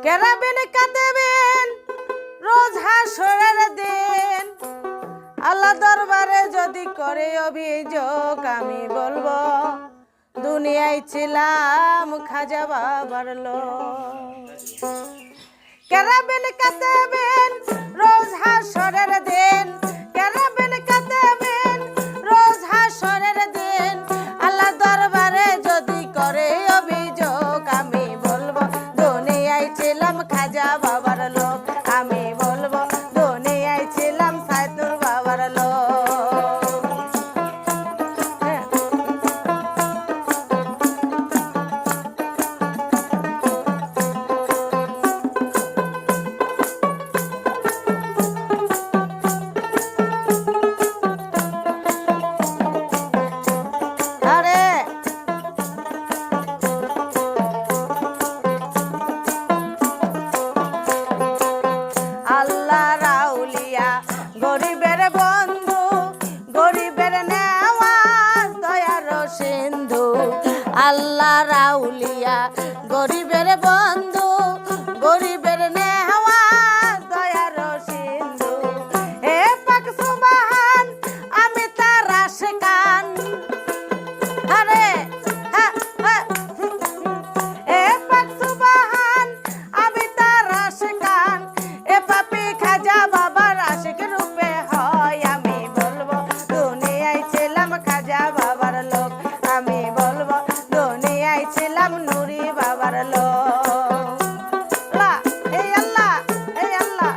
কেরাবেন কাঁদেবেন রোজ হাসরের দিন। আল্লাহ দরবারে যদি করে অভিযোগ আমি বলবো দুনিয়ায় ছিলাম খাজা বাবার লোক। কেরাবেন কাঁদেবেন রোজ হাসরের দিন। কেরাবেন কাঁদেবেন রোজ হাসরের দিন। আল্লাহ দরবারে যদি করে অভিযোগ আমি বলবো দুনিয়ায় ছিলাম খাজা বাবার লোক। আমি বলবো দুনিয়ায় ছিলাম সাইদুর বাবার লোক। আল্লাহ রাউলিয়া গরিবের বন্ধু, গরিবের নেওয়াজ দয়ার সিন্ধু। আল্লাহ রাউলিয়া গরিবের বন্ধু, গরিবের নেওয়াজ দয়ার সিন্ধু। হে পাক সুবহান আমি তার আশিকান। আরে হ্যাঁ হ্যাঁ এ পাক সুবহান আমি তার আশিকান। এ পাপী খাজা বাবার আশিক রূপে হয়। আমি বলবো দুনিয়ায় ছিলাম খাজা বাবার লোক। আমি বলবো দুনিয়ায় ছিলাম নুরি বাবার লোক। আল্লাহ এই আল্লাহ এই আল্লাহ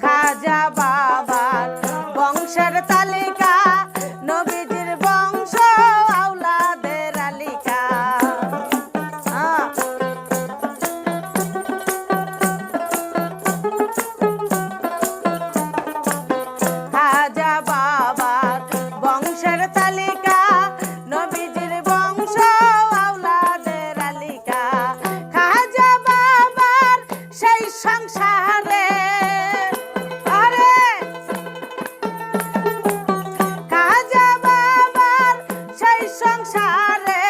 খাজা বাবার বংশের তালিকা নবীজির বংশ আওলাদের আলিকা। খাজা বাবার বংশের তালিকা নবীজির বংশ আওলাদের আলিকা। খাজা বাবার সেই সংসারে আরে খাজা বাবার সেই সংসারে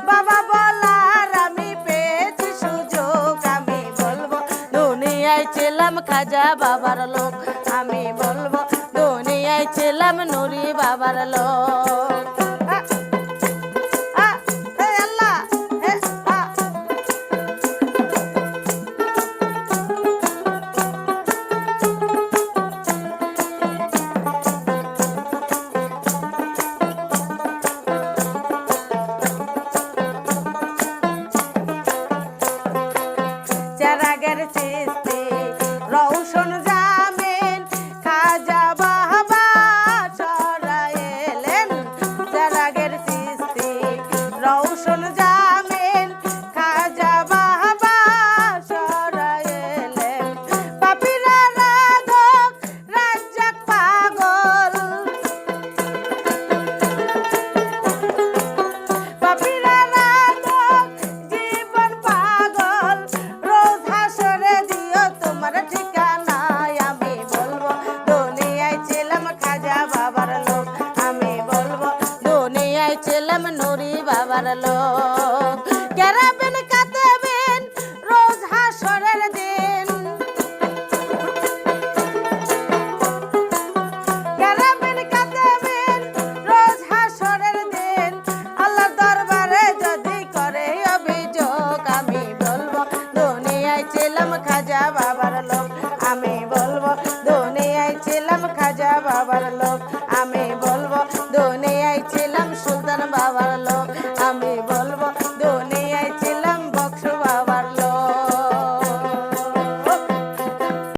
বাবা বলার আমি পেয়েছি সুযোগ। আমি বলবো দুনিয়ায় ছিলাম খাজা বাবার লোক। আমি বলবো দুনিয়ায় ছিলাম নুরি বাবার লোক। হে আল্লাহ হে চেরাগের চিস্তি রওশন জামিন খাজা বাবা চড়াইলেন। চেরাগের চিস্তি রওশন জামিন খাজা বাবা চড়াইলেন। পাপীরা রাধক রাজ্জাক পাগল। পাপীরা রাধক জীবন পাগল। রোজ হাসরে দিও তোমার ঠিকানা। আমি বলবো দুনিয়ায় ছিলাম খাজা বাবার লোক। আমি বলবো দুনিয়ায় ছিলাম নুরি বাবার লোক। কেরাবেন কাঁদেবেন রোজ হাসরের দিন। কেরাবেন কাঁদেবেন রোজ হাসরের দিন। আল্লাহ দরবারে যদি করে অভিযোগ আমি বলবো দুনিয়ায় ছিলাম খাজা বাবার লোক। আমি বলবো দুনিয়ায় ছিলাম খাজা বাবার লোক। আমি বলবো দুনিয়ায় ছিলাম সুলতান বাবার লোক।